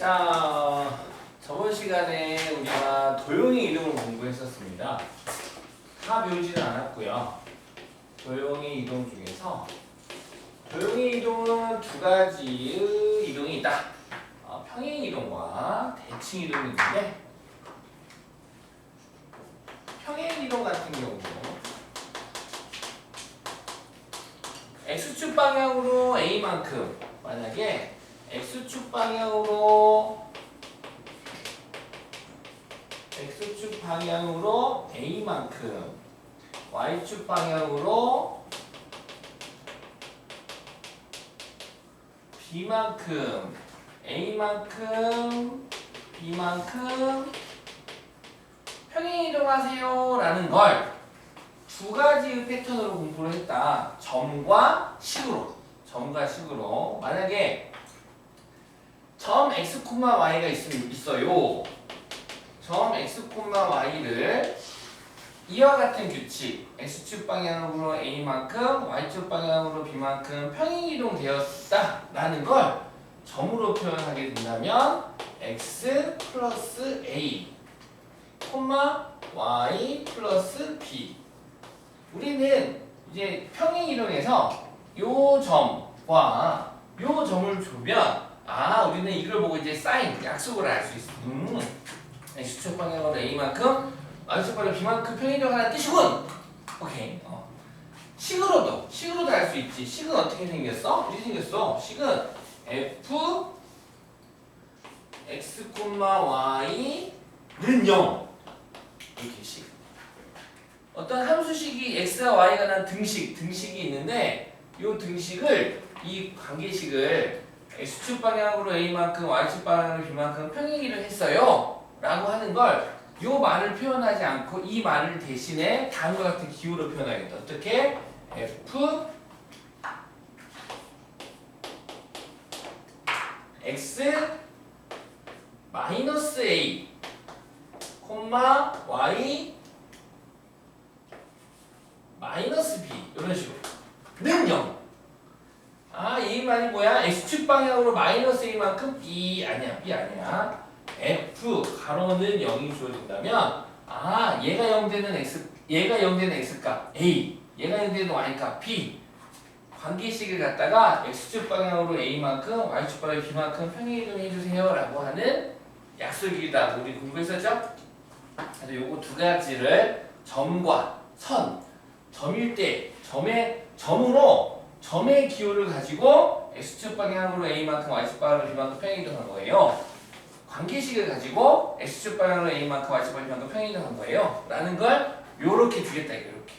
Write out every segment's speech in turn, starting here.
자, 저번 시간에 우리가 도형의 이동을 공부했었습니다. 다 배우지는 않았고요. 도형의 이동 중에서 도형의 이동은 두 가지의 이동이 있다. 평행 이동과 대칭 이동이 있는데 평행 이동 같은 경우 x축 방향으로 a만큼 만약에 x축 방향으로 a만큼 y축 방향으로 b만큼 a만큼 b만큼 평행 이동하세요 라는 걸 두 가지의 패턴으로 공부를 했다. 점과 식으로 만약에 점 x, y가 있어요. 점 x, y를 이와 같은 규칙 x축 방향으로 a만큼 y축 방향으로 b만큼 평행 이동되었다 라는 걸 점으로 표현하게 된다면 x 플러스 a y 플러스 b. 우리는 이제 평행 이동에서 요 점과 요 점을 주면 우리는 이걸 보고 이제 사인 약속을 알 수 있어. x축 방향으로 a만큼 y축 방향으로 b만큼 평행 이동하는 뜻이군. 오케이. 식으로도 알 수 있지. 식은 어떻게 생겼어? 이렇게 생겼어. 식은 f x, y는 0 이렇게 식. 어떤 함수식이 x와 y가 난 등식이 있는데 이 등식을 이 관계식을 x축 방향으로 a만큼 y축 방향으로 b만큼 평행이를 했어요 라고 하는 걸 이 말을 표현하지 않고 이 말을 대신에 다음과 같은 기호로 표현하겠다. 어떻게? f x 마이너스 a y 마이너스 b 이런 식으로 는 0. 이 말이 뭐야? x축 방향으로 마이너스 a만큼 b 아니야. f 가로는 0이 주어진다면 얘가 0되는 x값 a, 얘가 0되는 y값 b 관계식을 갖다가 x축 방향으로 a만큼 y축 방향으로 b만큼 평행 이동해 주세요 라고 하는 약속이다. 우리 공부했었죠? 그래서 요거 두 가지를 점과 선, 점일 때 점의 기호를 가지고 x축 방향으로 a만큼 y축 방향으로 b만큼 평행 이동한 거예요. 관계식을 가지고 x축 방향으로 a만큼 y축 방향으로 b만큼 평행 이동한 거예요. 라는 걸 요렇게 주겠다. 이렇게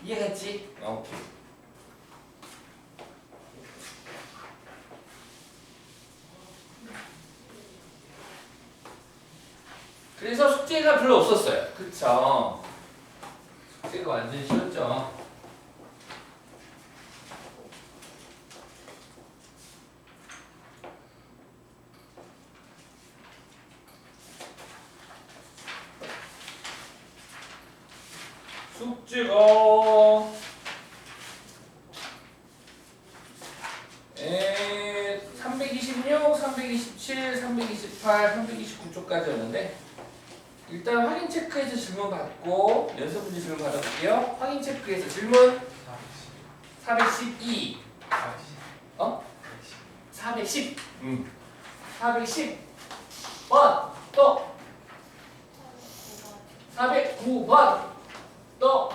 이해했지? 오케이. 그래서 숙제가 별로 없었어요. 그쵸? 숙제가 완전 쉬웠죠. 숙제가 326, 327, 328, 329쪽까지였는데 일단 확인 체크해서 질문 받고 연습 문제 질문 받아볼게요. 확인 체크해서 질문 412 410 410번 또 409번 또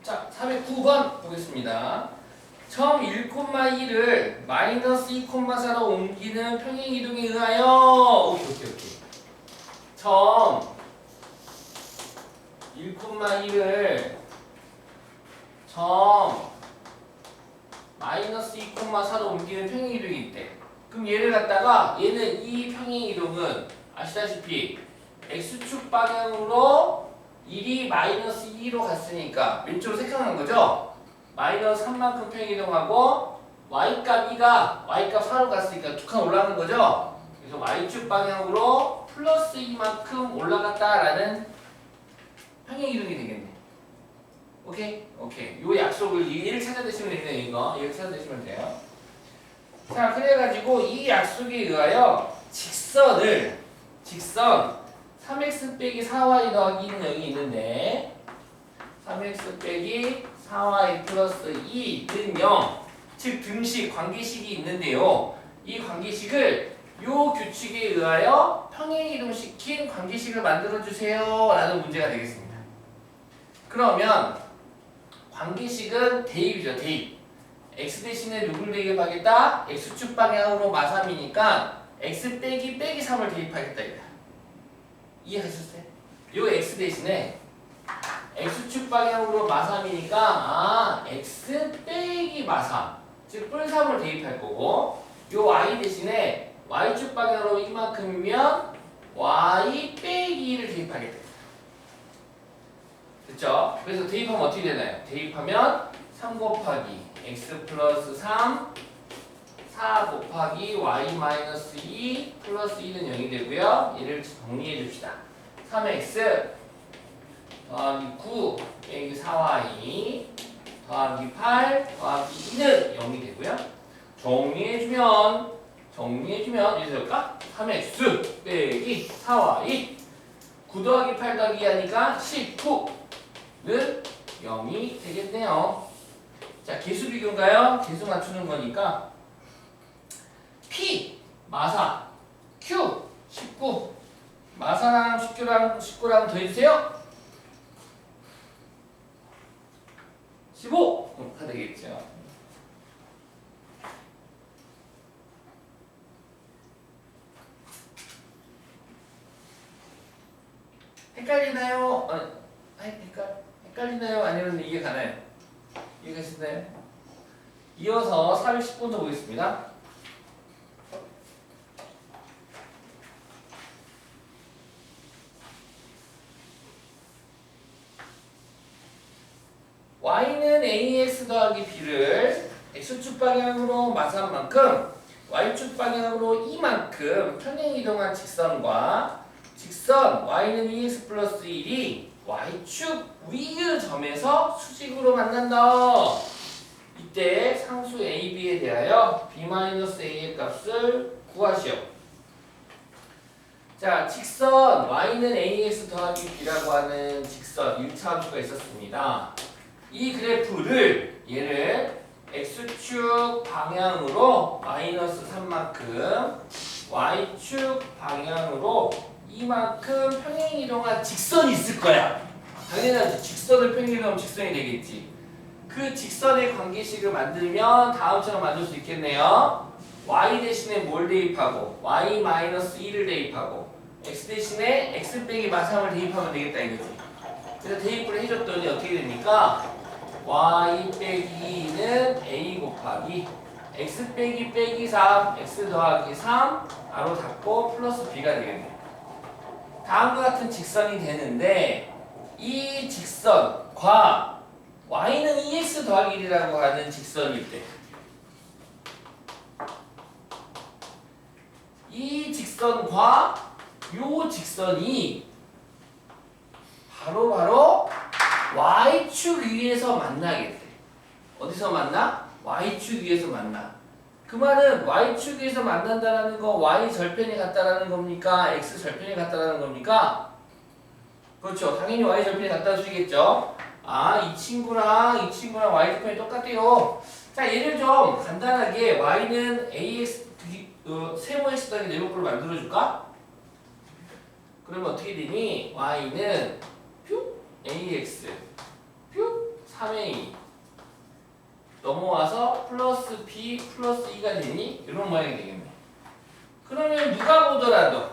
자, 409번 보겠습니다. 점 1,2를 마이너스 2,4로 옮기는 평행 이동에 의하여 오케이. 점 1,2를 점 마이너스 2,4로 옮기는 평행 이동이 있대. 그럼 얘를 갖다가 얘는 이 평행 이동은 아시다시피 x축 방향으로 1이 마이너스 2로 갔으니까 왼쪽으로 색깔난 거죠? 마이너스 3만큼 평행 이동하고 y값 2가 y값 4로 갔으니까 두 칸 올라가는 거죠? 그래서 y축 방향으로 플러스 2만큼 올라갔다라는 평행 이동이 되겠네. 오케이? 오케이. 요 약속을 얘를 찾아내시면 되겠네요. 이거 얘를 찾아내시면 돼요. 자, 그래가지고 이 약속에 의하여 직선 3x 빼기 4y 더하기 2는 여기 있는데 3x 빼기 4y 플러스 2는 0. 즉 등식, 관계식이 있는데요. 이 관계식을 요 규칙에 의하여 평행이동시킨 관계식을 만들어주세요 라는 문제가 되겠습니다. 그러면 관계식은 대입이죠. 대입. x 대신에 누굴 대입하겠다? x축 방향으로 마3이니까 x 빼기 빼기 3을 대입하겠다 이거야. 이해하셨어요? 요 x 대신에 x축 방향으로 마3이니까 x 빼기 마3 즉 뿔3을 대입할 거고 요 y 대신에 y축 방향으로 이만큼이면 y 빼기 2를 대입하겠다. 됐죠? 그래서 대입하면 어떻게 되나요? 대입하면 3 곱하기 x 플러스 3 4 곱하기 y 마이너스 2 플러스 2는 0이 되고요. 얘를 정리해 줍시다. 3x 더하기 9 빼기 4y 더하기 8 더하기 2는 0이 되고요. 정리해주면 여기서 볼까? 3x 빼기 4y 9 더하기 8 더하기 2 하니까 19는 0이 되겠네요. 자, 개수 비교인가요? 개수 맞추는 거니까 P 마사 Q 19 마사랑 19랑 더해주세요. 15가 되겠죠. 헷갈리나요? 헷갈리나요? 아니면 이해 가나요? 이해가시나요? 이어서 410번도 보겠습니다. y는 ax 더하기 b를 x축 방향으로 마사한 만큼 y축 방향으로 이만큼 평행이동한 직선과 직선 y는 2x 플러스 1이 y축 위의 점에서 수직으로 만난다. 이때 상수 a, b에 대하여 b-a의 값을 구하시오. 자, 직선 y는 ax 더하기 b라고 하는 직선 1차 함수가 있었습니다. 이 그래프를 얘를 x축 방향으로 마이너스 3만큼 y축 방향으로 이만큼 평행이동한 직선이 있을 거야. 당연하지. 직선을 평행이동하면 직선이 되겠지. 그 직선의 관계식을 만들면 다음처럼 만들 수 있겠네요. y 대신에 뭘 대입하고 y-2를 대입하고 x 대신에 x 빼기 마3을 대입하면 되겠다 이거지. 그래서 대입을 해줬더니 어떻게 됩니까? y 빼기 2는 a 곱하기 x 빼기 빼기 3 x 더하기 3 가로 닫고 플러스 b가 되겠네. 다음과 같은 직선이 되는데 이 직선과 y는 2x 더하기 1이라고 하는 직선일 때 이 직선과 요 직선이 바로 y축 위에서 만나게 돼. 어디서 만나? y축 위에서 만나. 그 말은 y축 위에서 만난다는 거 y 절편이 같다라는 겁니까? x 절편이 같다라는 겁니까? 그렇죠. 당연히 y 절편이 같다는 소리겠죠. 아, 이 친구랑 y 절편이 똑같대요. 자, 얘를 좀 간단하게 y는 ax 세모 x 더하기 네모꼴을 만들어줄까? 그러면 어떻게 되니? y는 ax 3a 넘어와서 플러스 b 플러스 2가 되니? 이런 모양이 되겠네. 그러면 누가 보더라도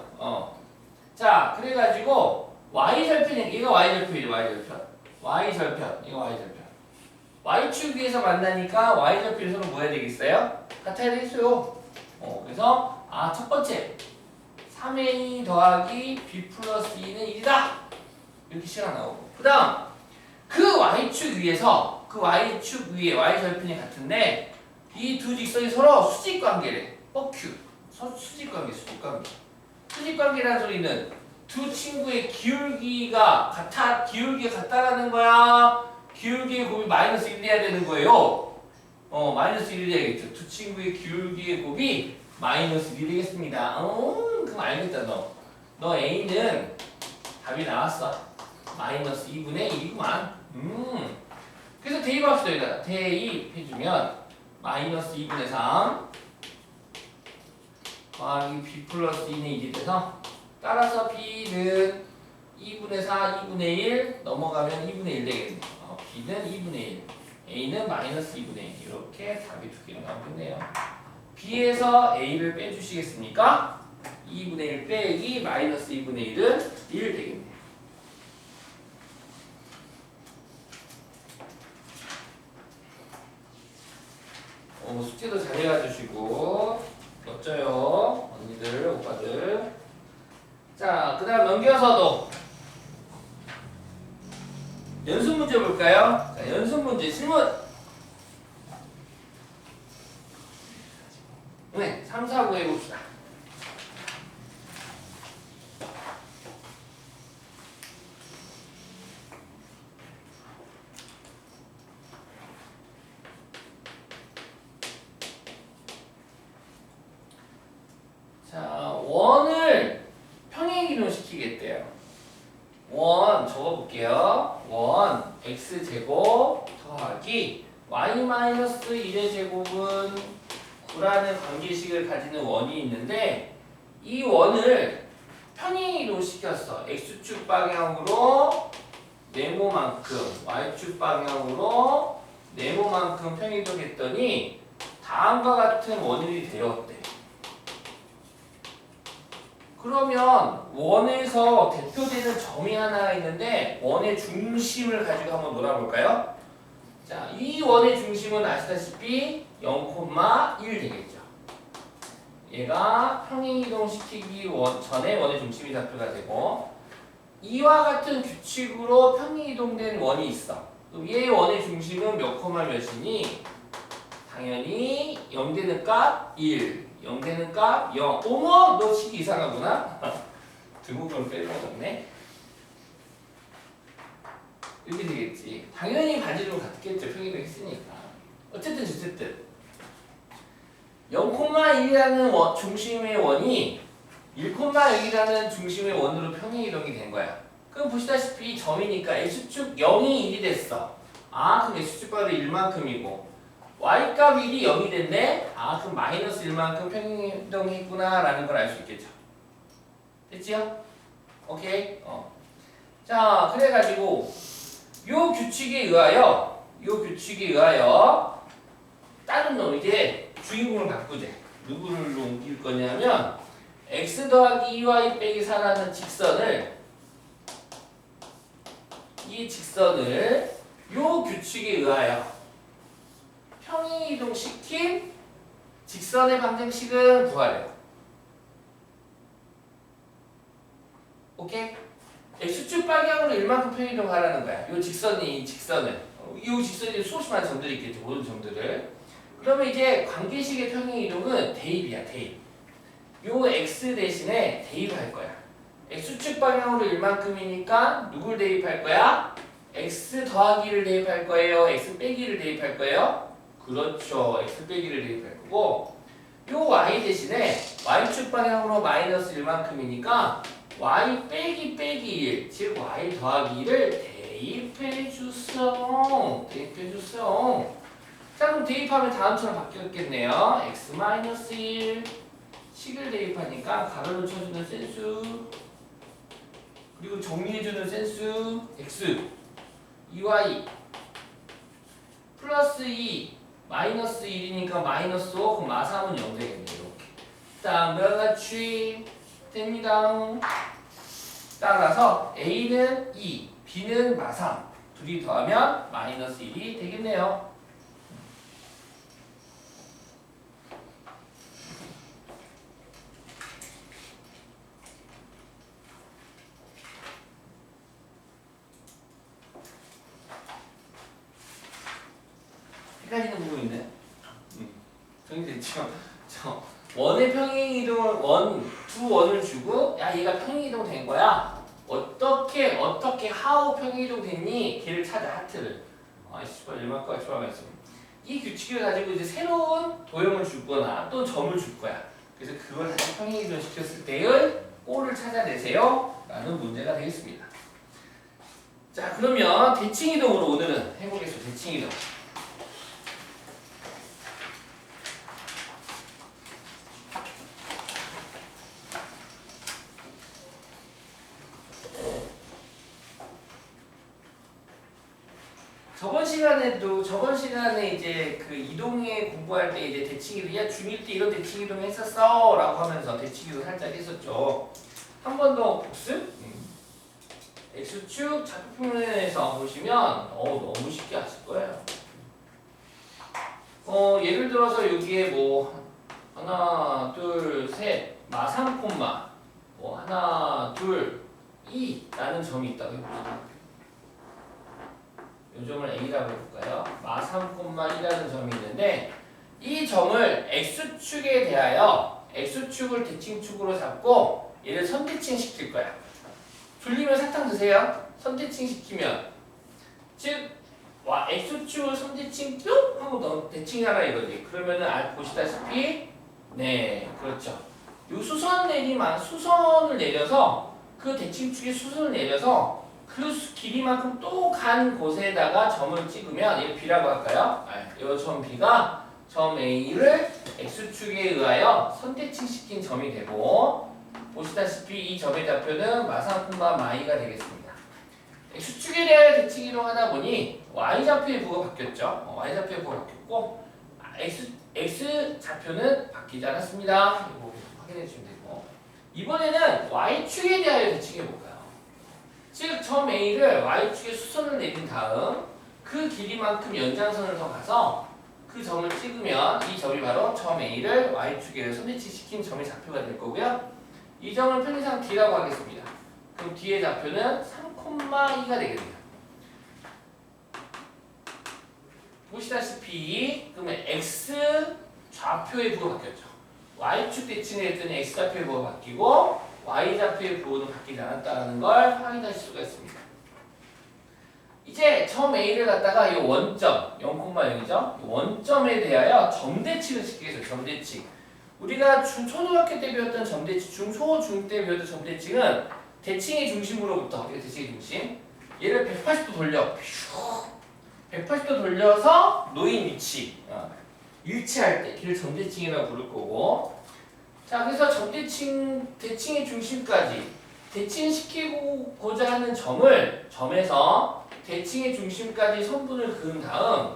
자, 그래가지고 y절편이 이거 y절편이죠. y절편 이거 y절편 y축 위에서 만나니까 y절편에서는 뭐 해야 되겠어요? 같아야 되겠어요. 그래서 첫 번째 3a 더하기 b 플러스 2는 1이다 이렇게 시간 나오고, 그 다음 그 y축 위에서 그 y축 위에 y절편이 같은데 이 두 직선이 서로 수직관계래. q 수직관계. 수직관계라는 소리는 두 친구의 기울기가 같다라는 거야. 기울기의 곱이 마이너스 1 돼야 되는 거예요. 마이너스 1이 돼야겠죠. 두 친구의 기울기의 곱이 마이너스 1이 되겠습니다. 그럼 알겠다 너. 너 A는 답이 나왔어. 마이너스 2분의 1이구만. 그래서 대입합시다. 여기다 대입해주면 마이너스 2분의 3 더하기 B 플러스 2는 1이 돼서 따라서 B는 2분의 4, 2분의 1 넘어가면 2분의 1 되겠네요. B는 2분의 1, A는 마이너스 2분의 1 이렇게 답이 두 개가 나오겠네요. B에서 A를 빼주시겠습니까? 2분의 1 빼기 마이너스 2분의 1은 1 되겠네요. 숙제도 잘 해가주시고 멋져요 언니들 오빠들. 자 그 다음 넘겨서도 연습 문제 볼까요? 자, 연습 문제 질문. 네, 3, 4, 9 해봅시다. 자, 원을 평행이동 시키겠대요. 원 적어볼게요. 원 x제곱 더하기 y-1의 제곱은 9라는 관계식을 가지는 원이 있는데 이 원을 평행이동 시켰어. x축 방향으로 네모만큼 y축 방향으로 네모만큼 평행이동했더니 다음과 같은 원이 되었대. 그러면 원에서 대표되는 점이 하나 있는데 원의 중심을 가지고 한번 놀아볼까요? 자, 이 원의 중심은 아시다시피 0,1 되겠죠. 얘가 평행이동시키기 전에 원의 중심이 좌표가 되고 이와 같은 규칙으로 평행이동된 원이 있어. 그럼 얘 원의 중심은 몇 콤마 몇이니? 당연히 0 되는 값 1, 0 되는 값 0. 어머, 너 식이 이상하구나. 등호를 빼먹었네. 이렇게 되겠지. 당연히 반지름 같겠죠. 평행이동 했으니까. 어쨌든 0,1이라는 중심의 원이 1,0이라는 중심의 원으로 평행이동이 된 거야. 그럼 보시다시피 점이니까 x축 0이 1이 됐어. 그럼 x축 값이 1만큼이고 y값 1이 0이 됐네? 그럼 마이너스 1만큼 평행이동했구나 라는 걸 알 수 있겠죠. 됐지요? 오케이? 자, 그래가지고 요 규칙에 의하여 다른 놈 이제 주인공을 바꾸재. 누구를 옮길 거냐면 x 더하기 2y 빼기 4라는 직선을 요 규칙에 의하여 평행이동 시킨 직선의 방정식은 구하래요. 오케이? x축 방향으로 1만큼 평행이동하라는 거야. 이 직선을 수없이 많은 점들이 있겠죠. 모든 점들을. 그러면 이제 관계식의 평행이동은 대입이야. 대입. 요 x 대신에 대입할 거야. x축 방향으로 1만큼이니까 누굴 대입할 거야? x 더하기를 대입할 거예요? x 빼기를 대입할 거예요? 그렇죠. x 빼기를 대입할 거고 요 y 대신에 y축 방향으로 마이너스 1만큼이니까 y 빼기 1, 즉 y 더하기 1을 대입해주세요. 자, 그럼 대입하면 다음처럼 바뀌었겠네요. x 마이너스 1 식을 대입하니까 가로로 쳐주는 센수 그리고 정리해주는 센수 x 2y 플러스 2 마이너스 1이니까 마이너스 5 그럼 마삼은 0 되겠네요. 이렇게 다음과 같이 됩니다. 따라서 A는 2, B는 마삼 둘이 더하면 마이너스 1이 되겠네요. 헷갈리는 부분이 있네. 정리됐죠? 원의 평행이동을 두 원을 주고 야 얘가 평행이동 된 거야. 어떻게 how 평행이동 됐니? 걔를 찾아 하트를. X축과 1만과 X축과 있으면 이 규칙을 가지고 이제 새로운 도형을 줄 거나 또 점을 줄 거야. 그래서 그걸 다시 평행이동 시켰을 때의 꼴을 찾아내세요 라는 문제가 되겠습니다. 자, 그러면 대칭이동으로 오늘은 해보겠습니다. 대칭이동. 저번 시간에 이제 그 이동에 공부할 때 이제 대칭이동, 야 중1 때 이런 대칭이동 했었어 라고 하면서 대칭이동 살짝 했었죠. 한 번 더 복습. X축 좌표평면에서 보시면 너무 쉽게 하실 거예요. 예를 들어서 여기에 뭐 하나, 둘, 셋, 마3 콤마 뭐 하나, 둘, 2라는 점이 있다고 해보죠. 이 점을 A라고 해볼까요? 마3, 2라는 점이 있는데 이 점을 X축에 대하여 X축을 대칭축으로 잡고 얘를 선대칭 시킬 거야. 불리면 사탕 드세요. 선대칭 시키면 즉 X축을 선대칭 뿅 하고 너 대칭하라 이거지. 그러면은 보시다시피 네 그렇죠. 요 수선 내리만 수선을 내려서 그 대칭축에 수선을 내려서 그 길이만큼 또 간 곳에다가 점을 찍으면 얘를 B라고 할까요? 이 점 B가 점 A를 X축에 의하여 선대칭 시킨 점이 되고 보시다시피 이 점의 좌표는 마상콤마 마이가 되겠습니다. X축에 대하여 대칭 이동하다 보니 Y좌표의 부가 바뀌었죠. Y좌표의 부가 바뀌었고 X 좌표는 바뀌지 않았습니다. 이거 확인해 주시면 되고 이번에는 Y축에 대하여 대칭해 볼까요? 즉, 점 A를 Y축에 수선을 내린 다음 그 길이만큼 연장선을 더 가서 그 점을 찍으면 이 점이 바로 점 A를 Y축에 선대칭 시킨 점의 좌표가 될 거고요. 이 점을 편의상 D라고 하겠습니다. 그럼 D의 좌표는 3,2가 되겠네요. 보시다시피 그러면 X 좌표의 부가 바뀌었죠. Y축 대칭을 했더니 X 좌표의 부가 바뀌고 Y좌표의 부호는 바뀌지 않았다는 걸 확인하실 수가 있습니다. 이제 점 A를 갖다가 이 원점 0,0이죠. 원점에 대하여 점대칭을 시키겠어요. 점대칭. 우리가 초등학교 때 배웠던 점대칭, 중소, 중 때 배웠던 점대칭은 대칭의 중심으로부터 대칭의 중심 얘를 180도 돌려 180도 돌려서 놓인 위치 일치할 때 걔를 점대칭이라고 부를 거고 자 그래서 대칭의 중심까지 대칭시키고자 하는 점에서 대칭의 중심까지 선분을 그은 다음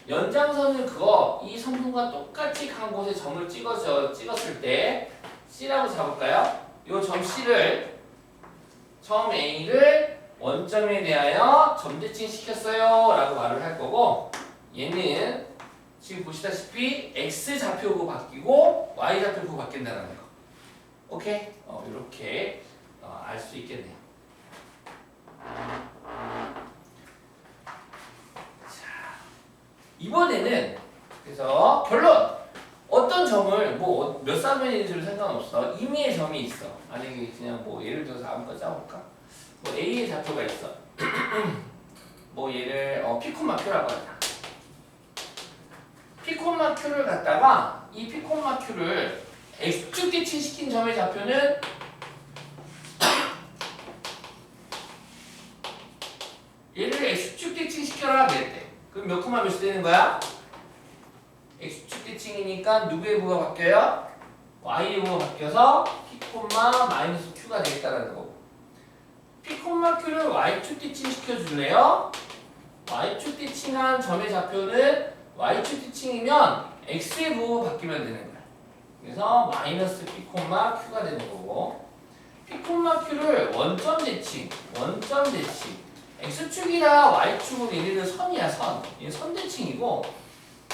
연장선을 그어 이 선분과 똑같이 간 곳에 점을 찍었을 때 C라고 잡을까요? 이 점 C를 점 A를 원점에 대하여 점대칭 시켰어요 라고 말을 할 거고 얘는 지금 보시다시피 X좌표고 바뀌고 Y좌표고 바뀐다는 거. 오케이? 이렇게 알 수 있겠네요. 자, 이번에는 그래서 결론! 어떤 점을 몇 사면인지를 상관없어. 임의의 점이 있어. 아니 그냥 뭐 예를 들어서 아무거나 짜볼까? 뭐 A의 좌표가 있어. 뭐 얘를 피콤마큐라고 하자. 피콤마큐를 갖다가 이 피콤마큐를 X축 대칭시킨 점의 좌표는 얘를 X축 대칭시켜라 그랬대. 그럼 몇 콤마 몇이 되는 거야? X축 대칭이니까 누구의 부가 바뀌어요? Y의 부가 바뀌어서 P, 마이너스 Q가 되겠다는 거고 P, Q를 Y축 대칭시켜 줄래요? Y축 대칭한 점의 좌표는 Y축 대칭이면 X의 부호가 바뀌면 되는 거야. 그래서 마이너스 P, Q가 되는 거고 P, Q를 원점 대칭 X축이나 Y축은 얘네들 선이야 선. 얘는 선 대칭이고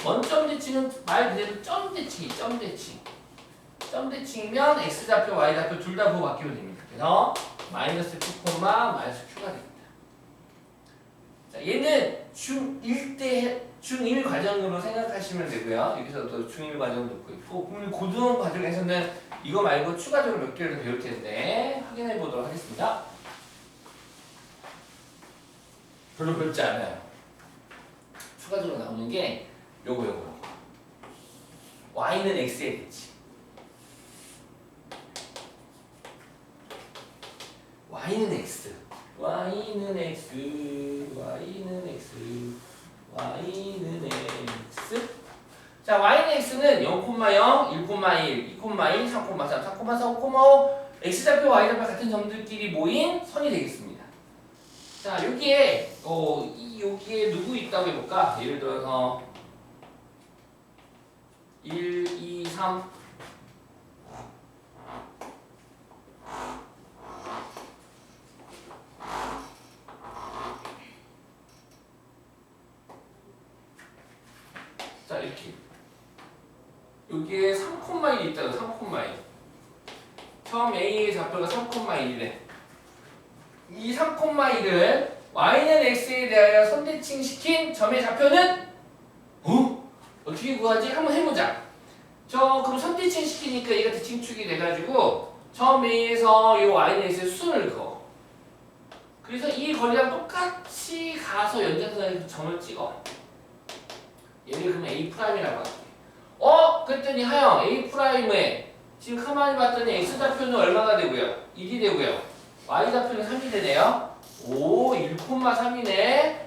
원점 대칭은 말 그대로 점 대칭이 점 대칭이면 X좌표, Y좌표 둘 다 부호 바뀌면 됩니다. 그래서 마이너스 P, 마이너스 Q가 됩니다. 자, 얘는 중1 과정으로 생각하시면 되고요. 여기서 또 중1 과정 놓고 있고 고등 과정에서는 이거 말고 추가적으로 몇 개를 더 배울 텐데 확인해 보도록 하겠습니다. 별로 배웠지 않아요. 추가적으로 나오는 게 요거. y는 x의 대칭. y는 x. y는 x. 자, y는 x는 0,0, 1,1, 2,1, 3,3, 4,4, 5,5 x좌표, y좌표 같은 점들끼리 모인 선이 되겠습니다. 자, 여기에 여기에 누구 있다고 해볼까? 예를 들어서 1, 2, 3 자, 이렇게 여기에 3,1이 있다고 3,1 처음 A의 좌표가 3,1이래. 이 3,1을 y는 x에 대하여 선대칭 시킨 점의 좌표는 어떻게 구하지? 한번 해보자. 그럼 선대칭 시키니까 얘가 대칭축이 돼가지고 처음 A에서 이 y는 x의 수순을 그어. 그래서 이 거리랑 똑같이 가서 연장선에서 점을 찍어. 얘를 그러면 A'이라고 할게. 그랬더니 하영 A'에 지금 가만히 봤더니 x좌표는 얼마가 되고요? 1이 되고요. y좌표는 3이 되네요. 1,3이네.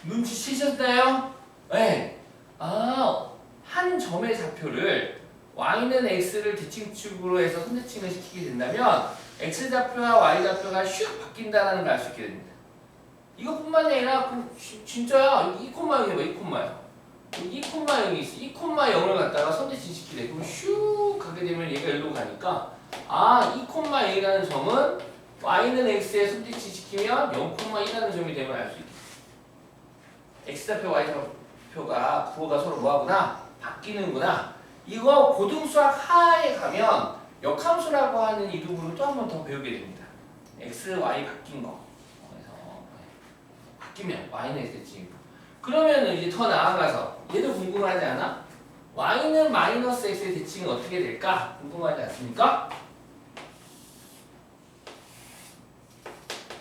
눈치채셨나요? 네. 한 점의 좌표를 y는 x를 대칭축으로 해서 선대칭을 시키게 된다면 x좌표와 y좌표가 슉 바뀐다는 걸 알 수 있게 됩니다. 이것뿐만이 아니라 진짜야. 여기 2,0이 봐. 2,0. 여기 2,0이 있어. 2,0을 갖다가 선대칭 시키래. 그럼 슉 가게 되면 얘가 여기로 가니까 2,1이라는 점은 y는 x에 선대칭 시키면 0,1이라는 점이 되면 알 수 있겠지. x좌표, y좌표가 부호가 서로 뭐하구나? 바뀌는구나. 이거 고등수학 하에 가면 역함수라고 하는 이름으로 또 한 번 더 배우게 됩니다. x, y 바뀐 거. 그래서 바뀌면 y는 x 대칭. 그러면 이제 더 나아가서 얘도 궁금하지 않아? y는 마이너스 x의 대칭은 어떻게 될까? 궁금하지 않습니까?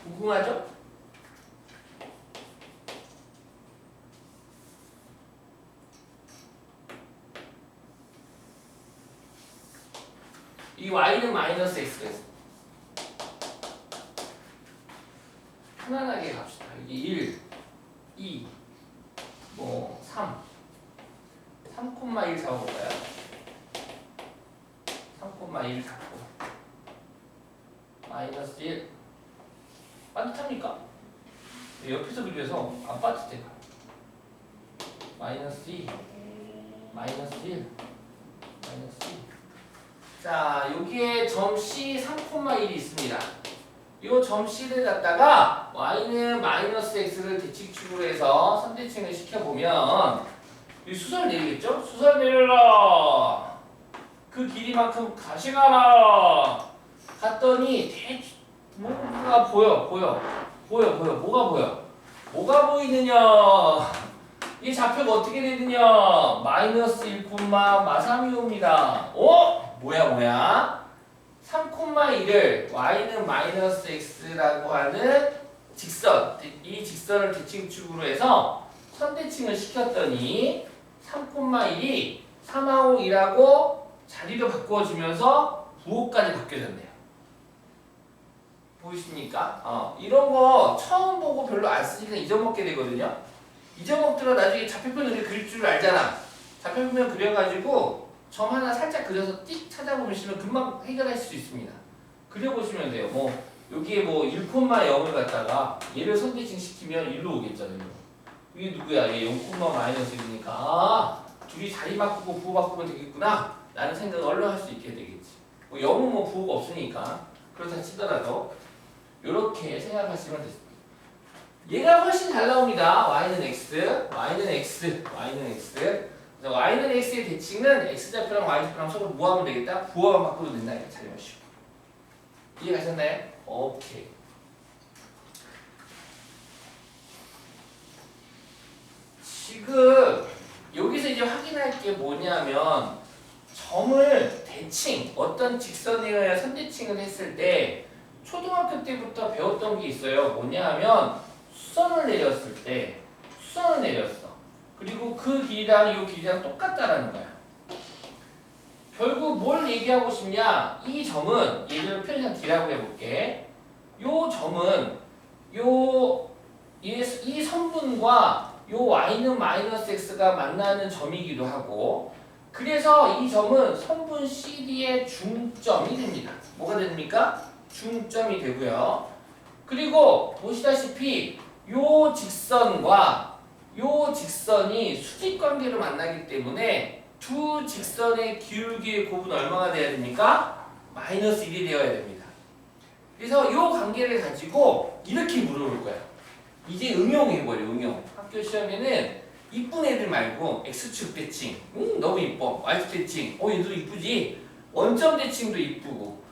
궁금하죠? 이 y는 마이너스 x가 있어. 편안하게 갑시다. 여기 1, 2, 3 3,1 잡아볼까요? 3,1 잡고 마이너스 1 빠듯합니까? 옆에서 그려서 안 빠듯해. 마이너스 2 마이너스 1 마이너스 2. 자, 여기에 점 C 3,1이 있습니다. 이 점 C를 갖다가 y는 마이너스 x를 대칭축으로 해서 선대칭을 시켜보면 이 수설 내리겠죠? 수설 내려라. 그 길이만큼 가시가라. 갔더니 뭐가 보여. 뭐가 보여? 뭐가 보이느냐? 이 좌표가 어떻게 되느냐? 마이너스 1,마삼이 옵니다. 뭐야? 3,1을 y는 마이너스 x라고 하는 직선, 이 직선을 대칭축으로 해서 선대칭을 시켰더니 3,1이 3하고 2라고 자리를 바꿔주면서 부호까지 바뀌어졌네요. 보이십니까? 이런 거 처음 보고 별로 안 쓰니까 잊어먹게 되거든요. 잊어먹더라도 나중에 좌표편을 그릴 줄 알잖아. 좌표편 그려가지고 점 하나 살짝 그려서 띡 찾아보시면 금방 해결할 수 있습니다. 그려보시면 돼요. 여기에 1,0을 갖다가 얘를 선대칭 시키면 1로 오겠잖아요. 이게 누구야? 얘 0,-1이니까 둘이 자리 바꾸고 부호 바꾸면 되겠구나 라는 생각을 얼른 할 수 있게 되겠지. 0은 부호가 없으니까 그렇다 치더라도 이렇게 생각하시면 됐습니다. 얘가 훨씬 잘 나옵니다. y는 x, y는 x, y는 x. y는 x의 대칭은 x좌표랑 y좌표랑 서로 뭐하면 되겠다? 부호만 바꿔도 된다. 이렇게 잘 보시고. 이해가셨나요? 오케이. 지금 여기서 이제 확인할 게 뭐냐면 점을 대칭, 어떤 직선이나 선대칭을 했을 때 초등학교 때부터 배웠던 게 있어요. 뭐냐 하면 수선을 내렸을 때 수선을 내렸어. 그리고 그 길이랑 이 길이랑 똑같다라는 거야. 결국 뭘 얘기하고 싶냐? 이 점은 예를 편의상 D라고 해볼게. 요 점은 이 선분과 요 y는 마이너스 x가 만나는 점이기도 하고, 그래서 이 점은 선분 CD의 중점이 됩니다. 뭐가 됩니까? 중점이 되고요. 그리고 보시다시피 요 직선과 요 직선이 수직관계로 만나기 때문에 두 직선의 기울기의 곱은 얼마가 돼야 됩니까? 마이너스 1이 되어야 됩니다. 그래서 이 관계를 가지고 이렇게 물어볼 거야. 이제 응용해버려, 응용. 학교 시험에는 이쁜 애들 말고 X축 대칭, 너무 이뻐. Y축 대칭, 얘도 이쁘지? 원점 대칭도 이쁘고,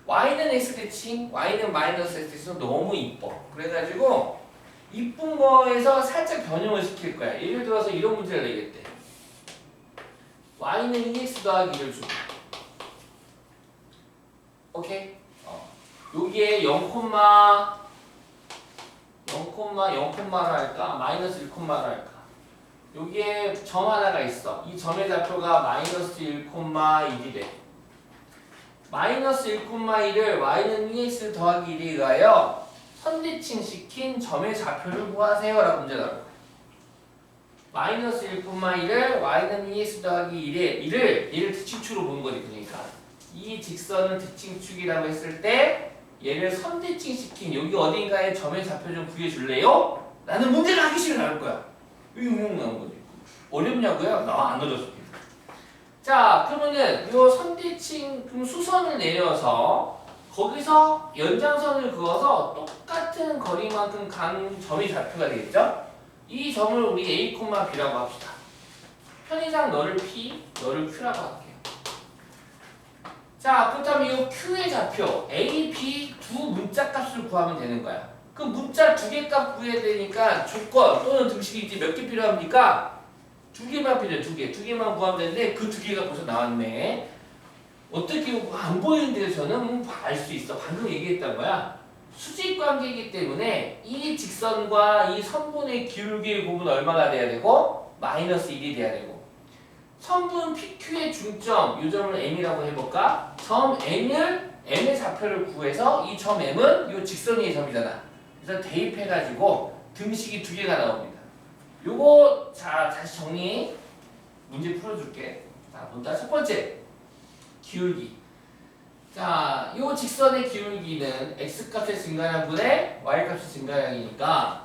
Y는 X 대칭, Y는 마이너스 X 대칭도 너무 이뻐. 그래가지고 이쁜 거에서 살짝 변형을 시킬 거야. 예를 들어서 이런 문제를 내겠대. Y는 2X 더하기 1을 주고, 오케이? 여기에 0,0,를 할까? 마이너스 1,를 할까? 여기에 점 하나가 있어. 이 점의 좌표가 마이너스 1,1이래. 마이너스 1,1을 y는 2x 더하기 1에 의하여 선대칭 시킨 점의 좌표를 구하세요 라고 문제 나올 거야. 마이너스 1,1을 y는 2x 더하기 1에 얘를 대칭축으로 보는 거지. 그러니까 이 직선을 대칭축이라고 했을 때 얘를 선대칭 시킨 여기 어딘가에 점의 좌표 좀 구해줄래요? 라는 문제가 하기 싫어 나올 거야. 이거 응용 나온 거지. 어렵냐고요? 나 안 어렵습니다. 자, 그러면은 요 선대칭 수선을 내려서 거기서 연장선을 그어서 똑같은 거리만큼 간 점이 좌표가 되겠죠? 이 점을 우리 A, B라고 합시다. 편의상 너를 P, 너를 Q라고 할게요. 자, 그렇다면 이 Q의 좌표 A, B 두 문자 값을 구하면 되는 거야. 그 문자 두 개 값 구해야 되니까 조건 또는 등식이 이제 몇 개 필요합니까? 두 개만 필요해. 두 개만 구하면 되는데 그 두 개가 벌써 나왔네. 어떻게 안 보이는 데서는 알 수 있어. 방금 얘기했던 거야. 수직 관계이기 때문에 이 직선과 이 선분의 기울기의 곱은 얼마가 돼야 되고 마이너스 1이 돼야 되고, 선분 PQ의 중점, 이 점을 M이라고 해볼까? 점 M의 좌표를 구해서 이 점 M은 이 직선 위의 점이잖아. 그래서 대입해가지고 등식이 두 개가 나옵니다. 요거 자 다시 정리 문제 풀어줄게. 자, 본다. 첫 번째 기울기. 자, 요 직선의 기울기는 x값의 증가량분의 y값의 증가량이니까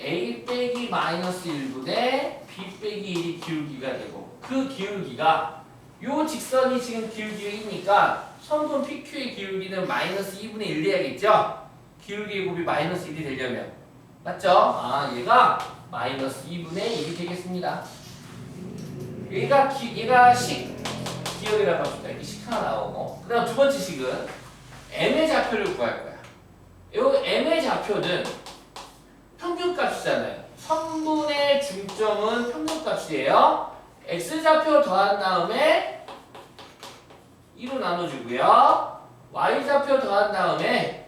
a 빼기 마이너스 1분의 b 빼기 1이 기울기가 되고, 그 기울기가 요 직선이 지금 기울기가 2니까 선분 PQ의 기울기는 마이너스 2분의 1 돼야겠죠? 기울기의 곱이 마이너스 1이 되려면. 맞죠? 아, 얘가 마이너스 2분의 1이 되겠습니다. 얘가 식 기억이라고 합시다. 이렇게 식 하나 나오고, 그 다음 두 번째 식은 M의 좌표를 구할 거야. 요 M의 좌표는 평균값이잖아요. 선분의 중점은 평균값이에요. X좌표 더한 다음에 2로 나눠주고요. Y좌표 더한 다음에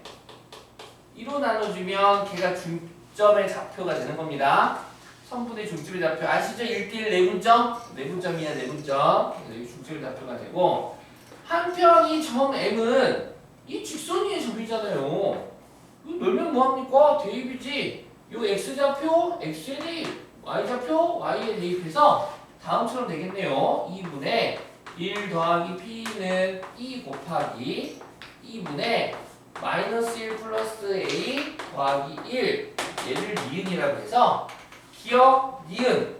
2로 나눠주면 걔가 중점의 좌표가 되는 겁니다. 선분의 중점의 좌표 아시죠? 1대1 내분점? 내분점이야, 내분점. 여기 중점의 좌표가 되고, 한편 이 점 M은 이 직선 위의 점이잖아요. 이거 놀면 뭐합니까? 대입이지. 요 X좌표, X에 대입, Y좌표, Y에 대입해서 다음처럼 되겠네요. 2분의 1 더하기 P는 2 곱하기 2분의 마이너스 1 플러스 A 더하기 1, 얘를 니은이라고 해서 기억, 니은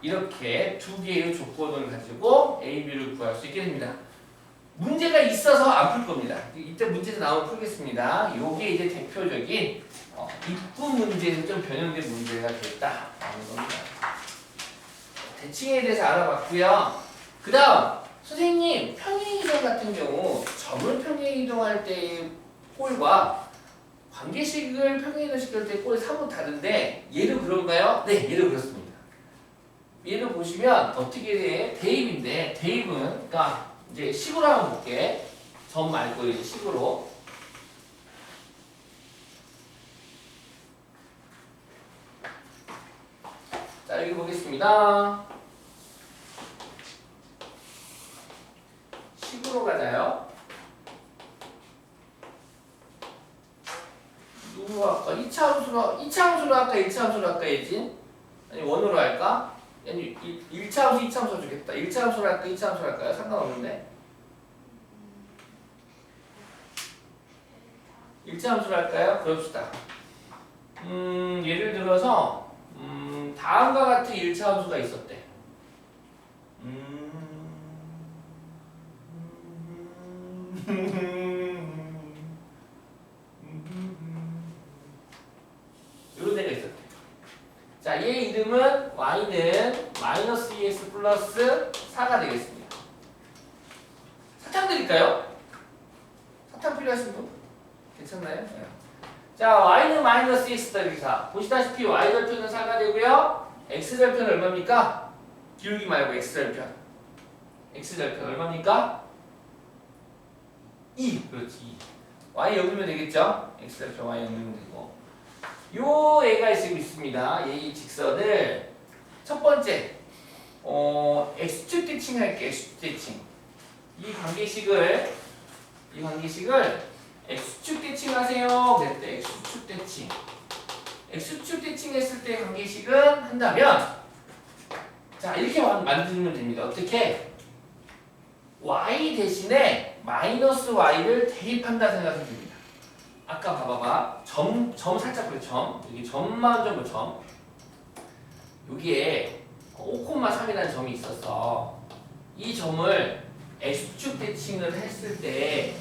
이렇게 두 개의 조건을 가지고 A, B를 구할 수 있게 됩니다. 문제가 있어서 안 풀 겁니다. 이때 문제에서 나오면 풀겠습니다. 요게 이제 대표적인 입구 문제에서 좀 변형된 문제가 됐다라는 겁니다. 대칭에 대해서 알아봤고요. 그 다음 선생님, 평행이동 같은 경우 점을 평행이동할 때의 꼴과 관계식을 평행이동시킬 때 꼴이 사뭇 다른데 얘도 그런가요? 네, 얘도 그렇습니다. 얘를 보시면 어떻게 돼? 대입인데, 대입은 그러니까 이제 식으로 한번 볼게. 점 말고 이제 식으로. 자, 읽어보겠습니다. 식으로 가자요. 누구 할까? 2차 함수로 할까? 1차 함수로 할까? 예진? 아니 원으로 할까? 아니 1차 함수, 2차 함수 좋겠다. 1차 함수로 할까? 2차 함수로 할까요? 상관없는데 1차 함수로 할까요? 그럽시다. 예를 들어서 다음과 같은 1차 함수가 있었대. 이런 애가 있었대. 자, 얘 이름은 y는 마이너스 2x 플러스 4가 되겠습니다. 사탕 드릴까요? 사탕 필요하신 분? 괜찮나요? 네. 자, y는 마이너스 2x 더하기 4. 보시다시피 y 절편은 4가 되고요. x 절편은 얼마입니까? 기울기 말고 x 절편. x 절편 얼마입니까? 2. 그렇지. 2. y 0이면 되겠죠? x 절편 y 0이면 되고. 요 애가 지금 있습니다. 이 직선을 첫 번째 x축 대칭 할게. x축 대칭. 이 관계식을 x축 대칭하세요. 그랬대. x축 대칭. x축 대칭했을 때 관계식은 한다면 자 이렇게 만들면 됩니다. 어떻게? y 대신에 마이너스 y를 대입한다 생각하면 됩니다. 아까 봐봐봐. 점 살짝 그래. 여기 점만 좀 점. 여기에 5,3이라는 점이 있었어. 이 점을 x축 대칭을 했을 때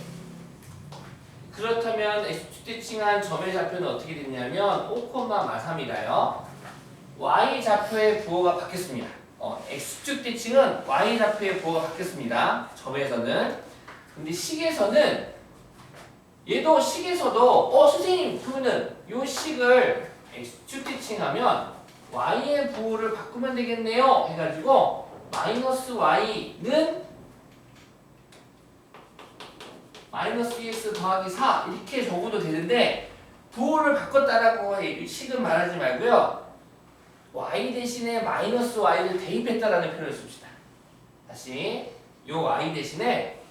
그렇다면 x축 대칭한 점의 좌표는 어떻게 됐냐면 5,3이다요. y 좌표의 부호가 바뀌었습니다. x축 대칭은 y 좌표의 부호가 바뀌었습니다. 점에서는. 근데 식에서는 얘도 식에서도 선생님 그러면은 요 식을 x축 대칭하면 y의 부호를 바꾸면 되겠네요 해가지고 마이너스 y는 마이너스 2x 더하기 4 이렇게 적어도 되는데 부호를 바꿨다라고 식은 말하지 말고요. y 대신에 마이너스 y를 대입했다라는 표현을 씁시다. 다시 요 y 대신에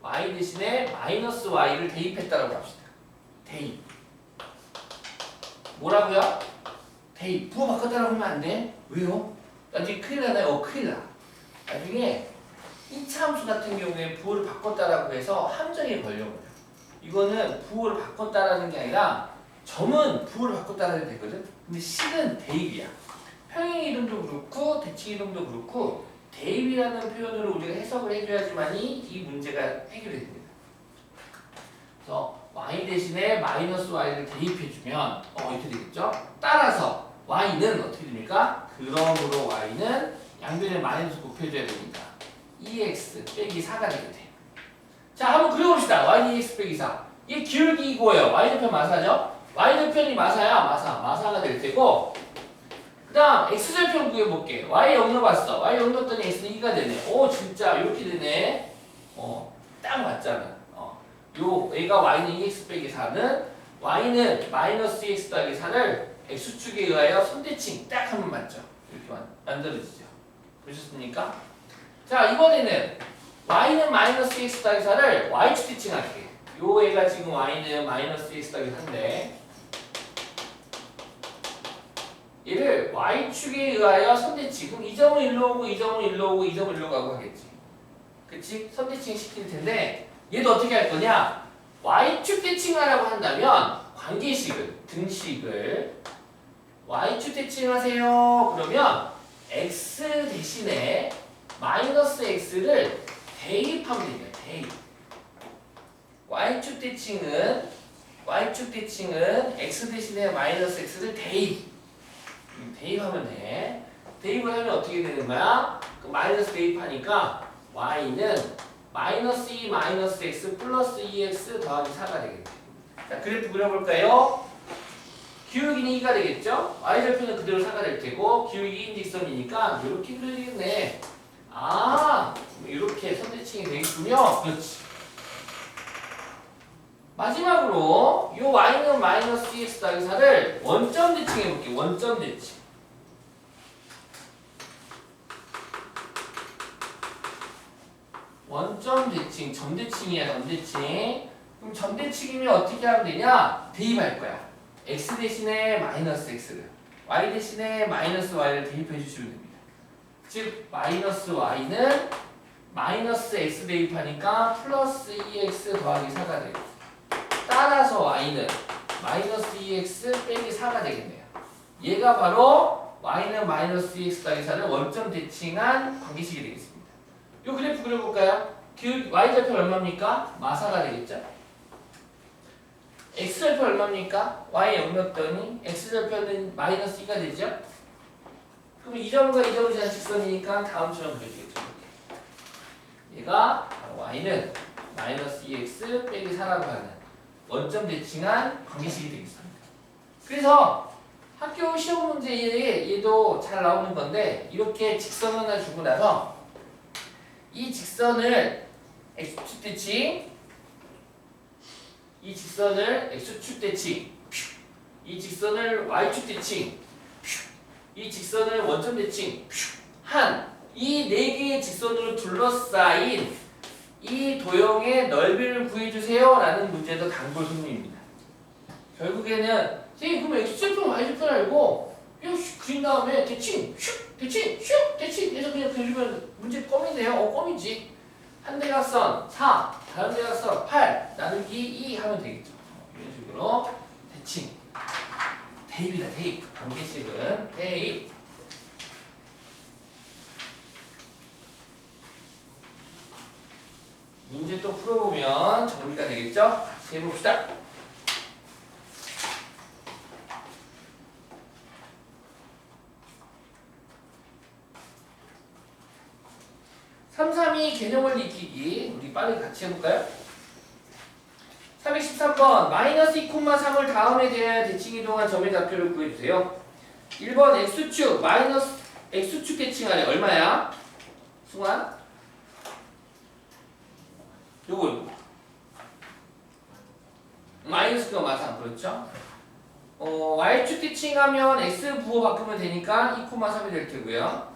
마이너스 y를 대입했다라고 합시다. 대입. 뭐라고요? 대입. 부호 바꿨다라고 하면 안 돼. 왜요? 나중에 큰일 나나요? 큰일 나. 나중에 2차 함수 같은 경우에 부호를 바꿨다라고 해서 함정에 걸려버려요. 이거는 부호를 바꿨다라는 게 아니라 점은 부호를 바꿨다라는 게 되거든. 근데 식은 대입이야. 평행 이동도 그렇고 대칭 이동도 그렇고 대입이라는 표현으로 우리가 해석을 해줘야지만이 이 문제가 해결이 됩니다. 그래서 y 대신에 마이너스 y를 대입해주면 이렇게 되겠죠? 따라서 y는 어떻게 됩니까? 그러므로 y는 양변에 마이너스 곱해줘야 됩니다. 2x 빼기 4가 되겠대. 자, 한번 그려봅시다. y 2x 빼기 4. 이게 기울기 이거예요. y좌편 마사죠? y좌편이 마사야. 마사가 될 테고 그 다음 x좌편 구해볼게. y 0 넣어봤어. y 0 넣었더니 x는 2가 되네. 오 진짜 이렇게 되네. 딱 맞잖아. 요 얘가 y는 2x 빼기 4는 y는 마이너스 2x 더하기 4를 x축에 의하여 선대칭 딱 하면 맞죠. 이렇게 만들어지죠. 보셨습니까? 자 이번에는 y는 마이너스 x 더하기 4를 y축 대칭할게. 요 애가 지금 y는 마이너스 x 더하기 4인데 얘를 y축에 의하여 선대칭. 그럼 이 점은 일로 오고 이 점은 일로 오고 이 점은 일로 가고 하겠지. 그치? 선대칭 시킬 텐데 얘도 어떻게 할 거냐? y축 대칭하라고 한다면 관계식을 등식을 y축 대칭하세요. 그러면 x 대신에 마이너스 x를 대입하면 됩니다. 대입. y축 대칭은 x 대신에 마이너스 x를 대입하면 돼. 대입을 하면 어떻게 되는 거야? 그 마이너스 대입하니까 y는 마이너스 2 마이너스 x 플러스 2x 더하기 4가 되겠네. 자 그래프 그려볼까요? 기울기는 2가 되겠죠? y절편은 그대로 4가 될 테고 기울기 2인 직선이니까 이렇게 그려지겠네. 이렇게 선대칭이 되겠군요. 그렇지. 마지막으로 이 y는 마이너스 2x 더하기 4를 원점 대칭 해볼게요. 원점 대칭. 원점 대칭, 점대칭이야, 점대칭. 그럼 점대칭이면 어떻게 하면 되냐? 대입할 거야. x 대신에 마이너스 x를, y 대신에 마이너스 y를 대입해 주시면 됩니다. 즉 마이너스 y는 마이너스 x 대입하니까 플러스 2x 더하기 4가 되고, 따라서 y는 마이너스 2x 빼기 4가 되겠네요. 얘가 바로 y는 마이너스 2x 더하기 4를 원점 대칭한 관계식이 되겠습니다. 이 그래프 그려볼까요? y좌표 얼마입니까? 마사가 되겠죠? x좌표 얼마입니까? y 0 넣었더니 x좌표는 마이너스 2가 되죠? 그럼 이 점과 이 점이 지난 직선이니까 다음처럼 그려지겠죠. 얘가 y는 마이너스 2x 빼기 4라고 하는 원점 대칭한 관계식이 되겠습니다. 그래서 학교 시험 문제에 얘도 잘 나오는 건데, 이렇게 직선 하나 주고 나서 이 직선을 x축 대칭, 이 직선을 x축 대칭, 이 직선을 y축 대칭, 이 직선을 원점 대칭 한 이 네 개의 직선으로 둘러싸인 이 도형의 넓이를 구해주세요 라는 문제도 단골 손님입니다. 결국에는 선생님 그럼 x좌표 y좌표 알고 그냥 그린 다음에 대칭 슉 대칭 슉 대칭 해서 그냥 그리면 문제 껌이네요. 껌이지. 한 대각선 4, 다른 대각선 8 나누기 2 하면 되겠죠. 이런 식으로 대칭, 대입이다. 대입. 관계식은 대입. 문제 또 풀어보면 정리가 되겠죠? 같이 해봅시다. (332) 개념을 익히기. 우리 빨리 같이 해볼까요? 313번 마이너스 2,3을 다음에 대하여 대칭 이동한 점의 좌표를 구해주세요. 1번 x축 마이너스 x축 대칭하래. 얼마야? 승환? 요거 마이너스가 마상 그렇죠? y축 대칭하면 x 부호 바꾸면 되니까 2,3이 될 테고요.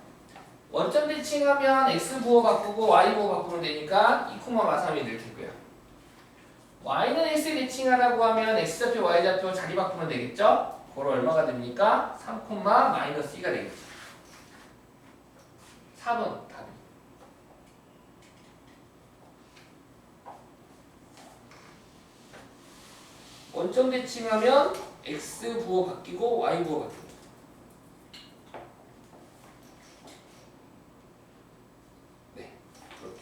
원점 대칭하면 x 부호 바꾸고 y 부호 바꾸면 되니까 2,3이 될 테고요. y는 x 대칭하라고 하면 x좌표 y좌표 자리 바꾸면 되겠죠? 그걸 얼마가 됩니까? 3, 마이너스 2가 되겠죠. 4번 답이. 원점 대칭하면 x 부호 바뀌고 y 부호 바뀌고. 네, 그렇게.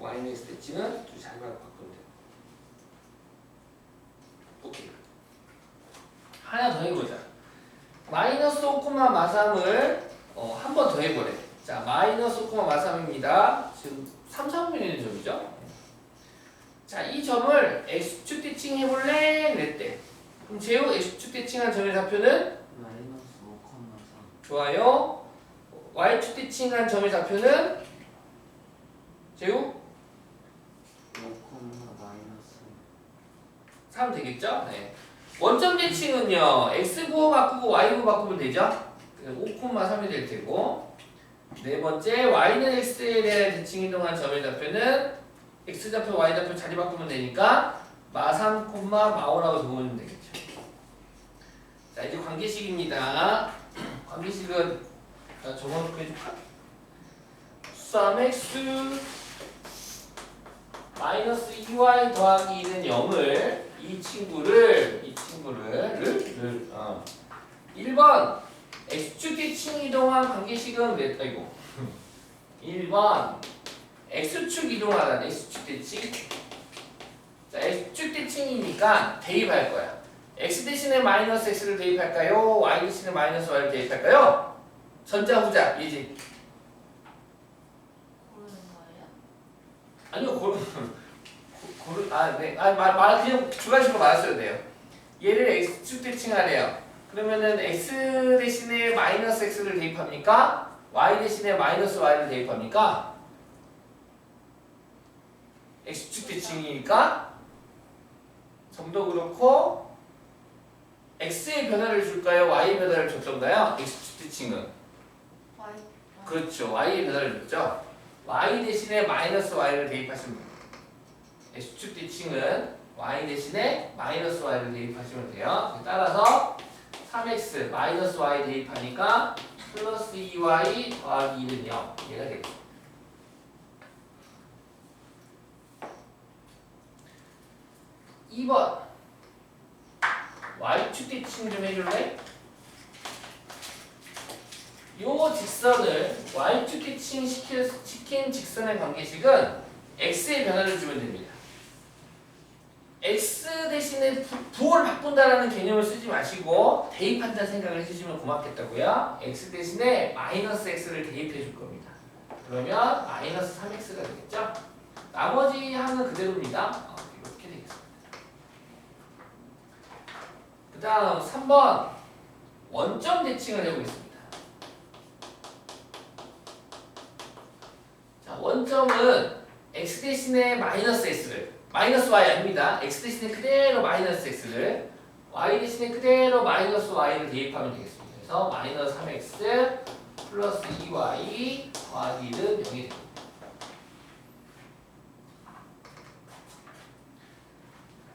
y는 x 대칭은 두 자리만 바꾸면 돼요. 오케이. 하나 더 해보자. 마이너스 5, 마삼을 한 번 더 해보래. 자, 마이너스 5, 마삼입니다. 지금 3, 4분의 1 점이죠? 자, 이 점을 x축 대칭 해볼래? 그랬대. 그럼 제우 x축 대칭한 점의 좌표는? 마이너스 5,3. 좋아요. y축 대칭한 점의 좌표는? 제우? 5, 마이너스 3 되겠죠? 네. 원점 대칭은요, x 부호 바꾸고 y 부호 바꾸면 되죠? 5,3이 될 테고. 네 번째, y는 x에 대한 대칭 이동한 점의 좌표는 x좌표, y좌표 자리 바꾸면 되니까 마3, 마5라고 적으면 되겠죠. 자, 이제 관계식입니다. 관계식은 적어놓고 해줄까? 3x 마이너스 2y 더하기 2는 0을 이 친구를 1번 x축 대칭 이동한 관계식은 몇? 아이고 1번 x축 이동하라는 x축 대칭. 자, x축 대칭이니까 대입할 거야. x 대신에 마이너스 x를 대입할까요? y 대신에 마이너스 y를 대입할까요? 전자 후자 이지. 고르는 거예요? 아니요 네. 그냥 두 가지로 말했어야 돼요. 얘를 x축 대칭하래요. 그러면은 x 대신에 마이너스 x를 대입합니까? y 대신에 마이너스 y를 대입합니까? x축 대칭이니까 점도 그렇고 x의 변화를 줄까요? y의 변화를 줬던가요? x축 대칭은 Y. 그렇죠. y의 변화를 줬죠. y 대신에 마이너스 y를 대입하시면 돼요. x축 대칭은 y 대신에 마이너스 y를 대입하시면 돼요. 따라서 3x 마이너스 y 대입하니까 플러스 2y 더하기 1은 0 얘가 되겠습니다. 2번 y축 대칭 좀 해줄래? 요 직선을 y축 대칭 시킨 직선의 관계식은 x의 변화를 주면 됩니다. x 대신에 부호를 바꾼다라는 개념을 쓰지 마시고 대입한다는 생각을 해주시면 고맙겠다고요. x 대신에 마이너스 x를 대입해 줄 겁니다. 그러면 마이너스 3x가 되겠죠? 나머지 항은 그대로입니다. 이렇게 되겠습니다. 그 다음 3번 원점 대칭을 해보겠습니다. 자, 원점은 x 대신에 마이너스 x를 마이너스 y 아닙니다. x 대신에 그대로 마이너스 x를 y 대신에 그대로 마이너스 y를 대입하면 되겠습니다. 그래서 마이너스 3x 플러스 2y 더하기 1은 0이 됩니다.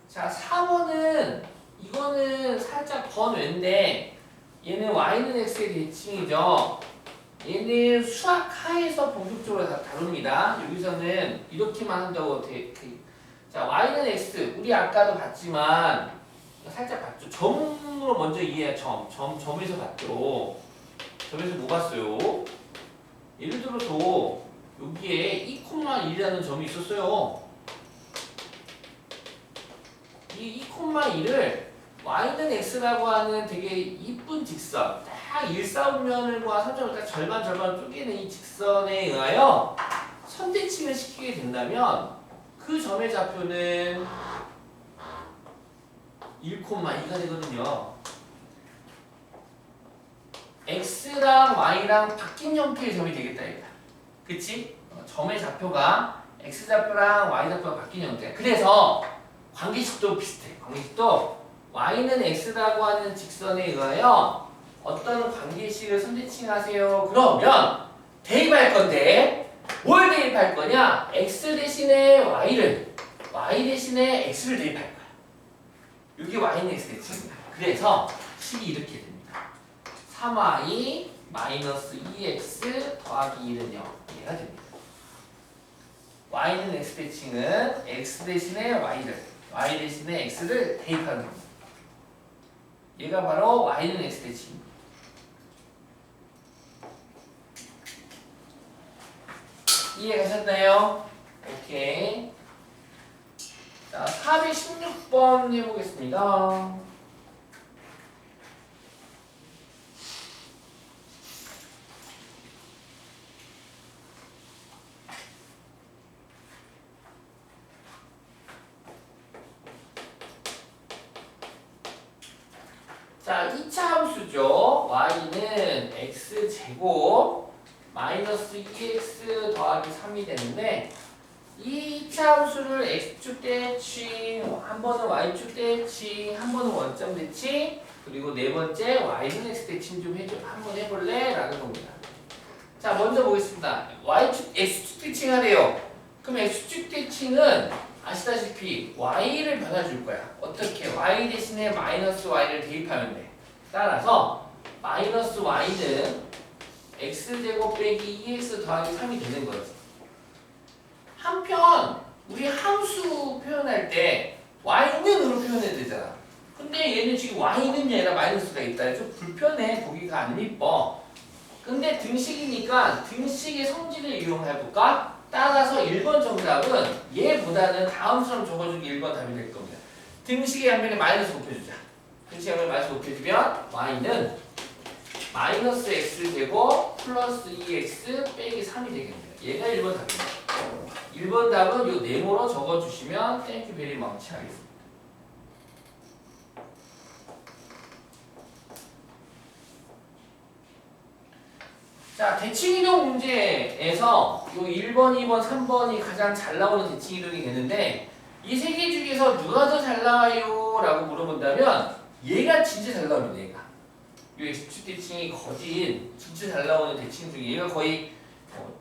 자, 4번은 이거는 살짝 번외인데 얘는 y는 x의 대칭이죠. 얘는 수학 하에서 본격적으로 다룹니다. 여기서는 이렇게만 한다고 자, y는 x 우리 아까도 봤지만 살짝 봤죠. 점으로 먼저 이해해. 점에서 봤죠. 점에서 뭐 봤어요? 예를 들어서 여기에 2,1이라는 점이 있었어요. 이 2,1을 y는 x라고 하는 되게 이쁜 직선 딱 일사분면과 3점을 딱 절반 쪼개는 이 직선에 의하여 선대칭을 시키게 된다면 그 점의 좌표는 1,2가 되거든요. x랑 y랑 바뀐 형태의 점이 되겠다 이거다. 그치? 점의 좌표가 x좌표랑 y좌표가 바뀐 형태. 그래서 관계식도 비슷해. 관계식도 y는 x라고 하는 직선에 의하여 어떤 관계식을 선대칭하세요. 그러면 대입할 건데 뭘 대입할 거냐? x 대신에 y를 y 대신에 x를 대입할 거야. 이게 y는 x 대칭입니다. 그래서 식이 이렇게 됩니다. 3y 마이너스 2x 더하기 1은 0 얘가 됩니다. y는 x 대칭은 x 대신에 y를 y 대신에 x를 대입하는 겁니다. 얘가 바로 y는 x 대칭입니다. 이해가셨나요? 오케이. 자, 416번 해보겠습니다. 자, 2차 함수죠. y는 x제곱 마이너스 2x 더하기 3이 되는데 이 2차 함수를 x축 대칭, 한 번은 y축 대칭, 한 번은 원점 대칭, 그리고 네 번째 y는 x 대칭 좀 한번 해볼래? 라는 겁니다. 자, 먼저 보겠습니다. x축 대칭 하래요. 그럼 x축 대칭은 아시다시피 y를 변화줄 거야. 어떻게? y 대신에 마이너스 y를 대입하면 돼. 따라서 마이너스 y는 x제곱 빼기 2x 더하기 3이 되는 거지. 한편 우리 함수 표현할 때 y는으로 표현해야 되잖아. 근데 얘는 지금 y는이 아니라 마이너스가 있다. 좀 불편해. 보기가 안 이뻐. 근데 등식이니까 등식의 성질을 이용해볼까? 따라서 1번 정답은 얘보다는 다음처럼 적어주기 1번 답이 될 겁니다. 등식의 한 면에 마이너스 곱해주자. 등식의 한 면에 마이너스 곱해주면 y는 마이너스 x제곱 플러스 2x 빼기 3이 되겠네요. 얘가 1번 답입니다. 1번 답은 요 네모로 적어주시면 땡큐 베리 망치 하겠습니다. 자, 대칭이동 문제에서 요 1번, 2번, 3번이 가장 잘 나오는 대칭이동이 되는데 이 세 개 중에서 누가 더 잘 나와요? 라고 물어본다면 얘가 진짜 잘 나옵니다. 얘가. 요 x축 대칭이 거진 진짜 잘 나오는 대칭 중에 얘가 거의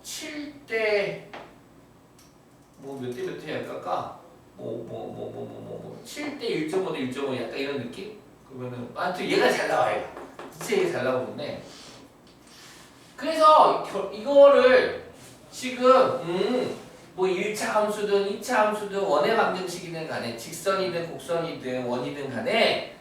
7대 뭐 몇 대 몇 대 할까? 7대 1.5 대 1.5 약간 이런 느낌? 그러면은 아무튼 얘가 잘 나와요. 진짜 얘가 잘 나오는데 그래서 이거를 지금 뭐 1차 함수든 2차 함수든 원의 방정식이든 간에 직선이든 곡선이든 원이든 간에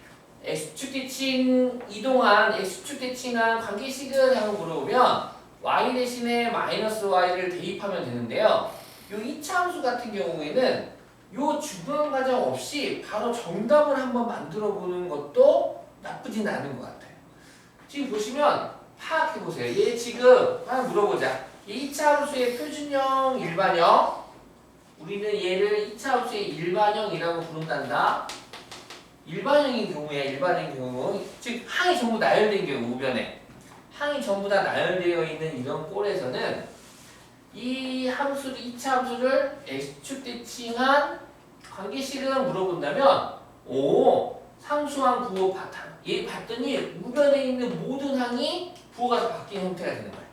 x축 대칭 이동한 x축 대칭한 관계식을 하고 물어보면 y 대신에 마이너스 y를 대입하면 되는데요. 요 2차 함수 같은 경우에는 요 주변 과정 없이 바로 정답을 한번 만들어 보는 것도 나쁘진 않은 것 같아요. 지금 보시면 파악해 보세요. 얘 지금 하나 물어보자. 2차 함수의 표준형, 일반형. 우리는 얘를 2차 함수의 일반형이라고 부른단다. 일반형인 경우야, 일반형인 경우. 즉 항이 전부 나열된 경우, 우변에. 항이 전부 다 나열되어 있는 이런 꼴에서는 이 함수를 2차 함수를 x축 대칭한 관계식을 물어본다면 상수항 부호 바탕. 얘 봤더니 우변에 있는 모든 항이 부호가 바뀐 형태가 되는 거예요.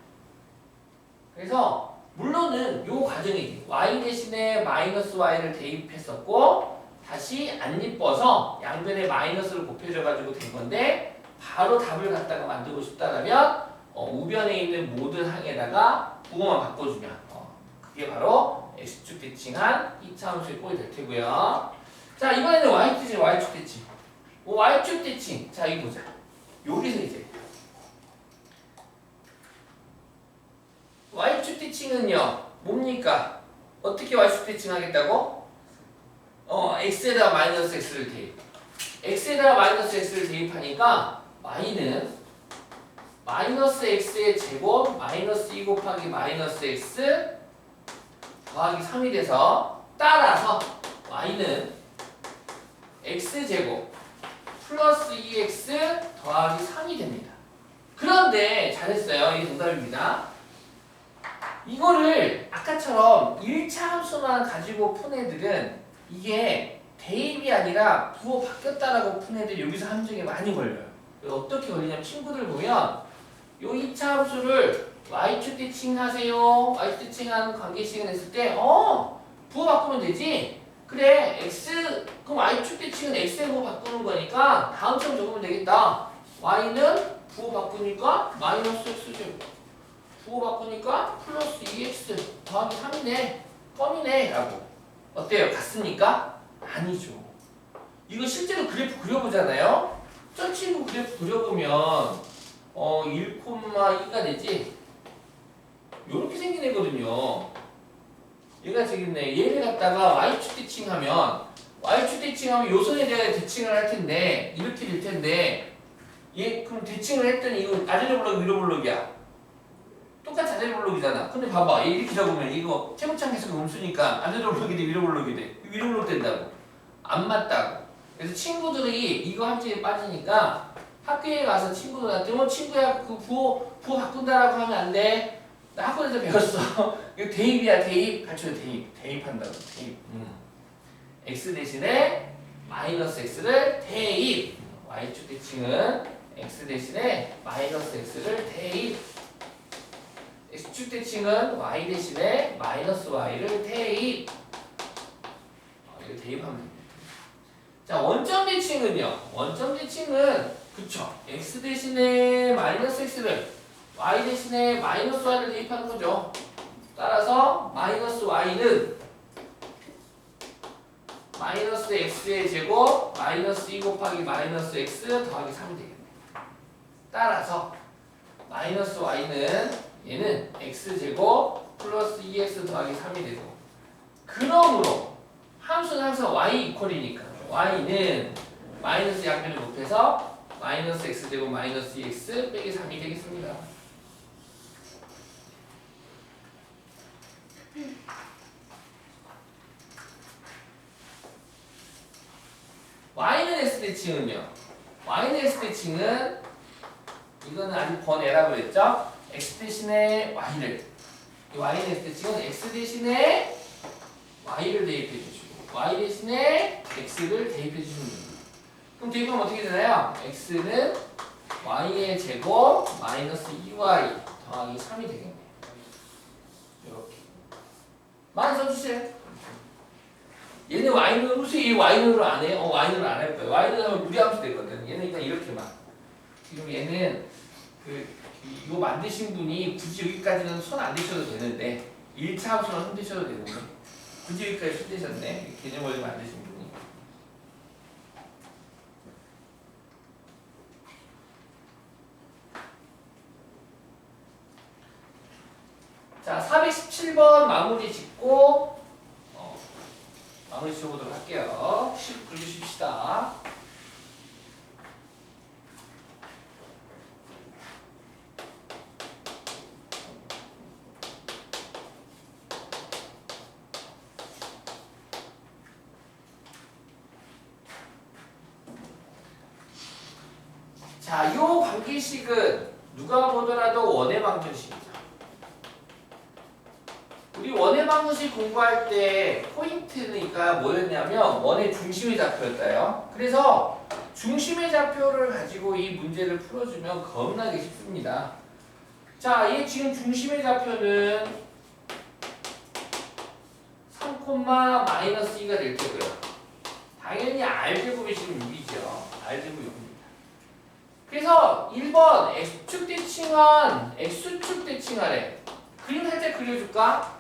그래서 물론은 요 과정이 y 대신에 마이너스 y를 대입했었고 다시 안 이뻐서 양변에 마이너스를 곱해줘가지고 된 건데 바로 답을 갖다가 만들고 싶다면 우변에 있는 모든 항에다가 부호만 바꿔주면 그게 바로 x축 대칭한 2차 함수의 꼴이 될 테고요. 자 이번에는 y축 대칭, y축 대칭. y축 대칭. 자 이거 보자. 여기서 이제 y축 대칭은요 뭡니까? 어떻게 y축 대칭하겠다고? x에다가 마이너스 x를 대입. x에다가 마이너스 x를 대입하니까 y는 마이너스 x의 제곱 마이너스 2 곱하기 마이너스 x 더하기 3이 돼서 따라서 y는 x제곱 플러스 2x 더하기 3이 됩니다. 그런데 잘했어요. 이게 정답입니다. 이거를 아까처럼 1차 함수만 가지고 푼 애들은 이게 대입이 아니라 부호 바뀌었다라고 푼 애들이 여기서 함정에 많이 걸려요. 어떻게 걸리냐면 친구들 보면 요 2차 함수를 y축 대칭하세요. y축 대칭하는 관계식을 했을 때 부호 바꾸면 되지. 그래 x 그럼 y축 대칭은 x에 부호 바꾸는 거니까 다음처럼 적으면 되겠다. y는 부호 바꾸니까 마이너스 x제곱 부호 바꾸니까 플러스 2x 더하기 3이네 껌이네 라고. 어때요? 같습니까? 아니죠. 이거 실제로 그래프 그려보잖아요. 저 친구 그래프 그려보면 1,2가 되지. 요렇게 생긴 애거든요. 얘가 되겠네. 얘를 갖다가 y축 대칭하면 요선에 대해 대칭을 할 텐데 이렇게 될 텐데 얘 그럼 대칭을 했더니 이거 아래로 블록 위로 블록이야. 똑같이 아래로 블록이잖아. 근데 봐봐. 얘 이렇게 잡으면 이거 채무창 계속 음수니까 아래로 블록이 돼 위로 블록이 돼. 위로 블록 된다고. 안 맞다고. 그래서 친구들이 이거 함정에 빠지니까 학교에 가서 친구들한테 친구야 그 부호 바꾼다라고 하면 안 돼. 나 학원에서 배웠어. 이거 대입이야 대입. 가르쳐줘 대입한다고 대입. x 대신에 마이너스 x를 대입. y축 대칭은 x 대신에 마이너스 x를 대입. x축 대칭은 y 대신에 마이너스 y를 대입. 이거 대입하면 됩니다. 자 원점 대칭은요. 원점 대칭은 그쵸. x 대신에 마이너스 x를 y 대신에 마이너스 y를 대입하는 거죠. 따라서 마이너스 y는 마이너스 x의 제곱 마이너스 2 곱하기 마이너스 x 더하기 3이 되겠네. 따라서 마이너스 y는 얘는 x제곱 플러스 2x 더하기 3이 되고 그러므로 함수는 항상 y 이퀄이니까 y는 마이너스 양변을 곱해서 마이너스 x제곱 마이너스 2x 빼기 3이 되겠습니다. y는 x대칭은요. y는 x대칭은 이거는 아직 번외라고 했죠. x 대신에 y를 이 y는 x대칭은 x 대신에 y를 대입해 주시고 y 대신에 x를 대입해 주시면 됩니다. 그럼 대입하면 어떻게 되나요? x는 y의 제곱 마이너스 2y 더하기 3이 되겠네요. 만 써주세요. 얘는 y는 혹시 이 y는 안 해? y는 안 할 거예요. y는 하면 무리함수 되거든. 얘는 그냥 이렇게만. 지금 얘는 이거 만드신 분이 굳이 여기까지는 손 안 대셔도 되는데 1차 함수는 손 대셔도 되는데 굳이 여기까지 손 대셨네. 개념 원리 만드신 분이. 자, 417번 마무리 짓고 마무리 지어보도록 할게요. 10 굴리십시다. 자, 요 방정식은 누가 보더라도 원의 방정식이죠. 우리 원의 방정식 공부할 때 포인트가 뭐였냐면 원의 중심의 좌표였어요. 그래서 중심의 좌표를 가지고 이 문제를 풀어주면 겁나게 쉽습니다. 자, 얘 지금 중심의 좌표는 3,-2가 될 테고요. 당연히 R제곱이 지금 6이죠. R제곱 6입니다. 그래서 1번 X축 대칭한 X축 대칭하래. 그림 살짝 그려줄까?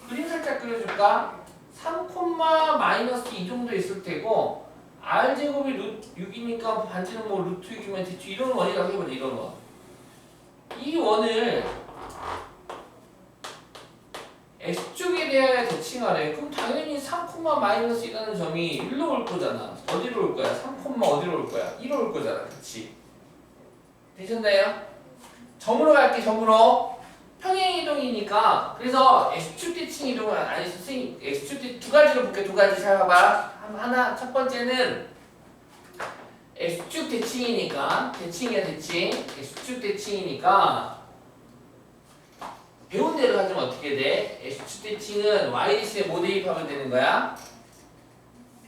그림 살짝 그려줄까? 3,-2 정도 있을 테고 R제곱이 6이니까 반지는 뭐 루트 6이면 대충 이런 원이라고 해보자. 이런 원. 이 원을 X축에 대하여 대칭하래. 그럼 당연히 3,-1라는 점이 1로 올 거잖아. 어디로 올 거야? 3, 어디로 올 거야? 1로 올 거잖아. 그치? 되셨나요? 점으로 갈게. 점으로. 평행이동이니까 그래서 X축 대칭 이동은 아니 선생님 X축 대칭 두 가지로 볼게. 두 가지 잘 봐봐. 하나 첫 번째는 X축 대칭이니까 대칭이야 대칭. X축 대칭이니까 배운 대로 하자면 어떻게 돼? X축 대칭은 Y디스에 뭐 대입하면 되는 거야?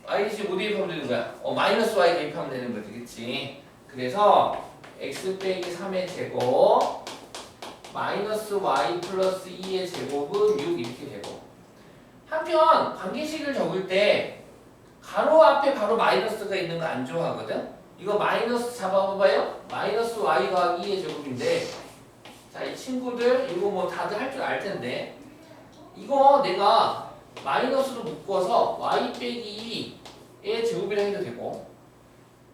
Y디스에 뭐 대입하면 되는 거야? 마이너스 Y 대입하면 되는 거지, 그치? 그래서 X 빼기 3의 제곱 마이너스 Y 플러스 2의 제곱은 6 이렇게 되고 한편 관계식을 적을 때 가로 앞에 바로 마이너스가 있는 거 안 좋아하거든? 이거 마이너스 잡아봐봐요. 마이너스 Y 더하기 2의 제곱인데 자, 이 친구들 이거 뭐 다들 할 줄 알 텐데 이거 내가 마이너스로 묶어서 y 빼기 2의 제곱이라 해도 되고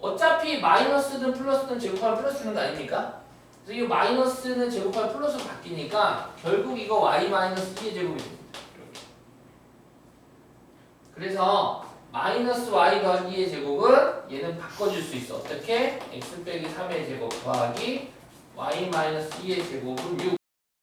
어차피 마이너스든 플러스든 제곱하면 플러스 되는 거 아닙니까? 그래서 이 마이너스는 제곱하면 플러스로 바뀌니까 결국 이거 y 마이너스 2의 제곱이 됩니다. 그래서 마이너스 y 더하기 2의 제곱은 얘는 바꿔줄 수 있어. 어떻게? x 빼기 3의 제곱 더하기 y 마이너스 2의 제곱은 6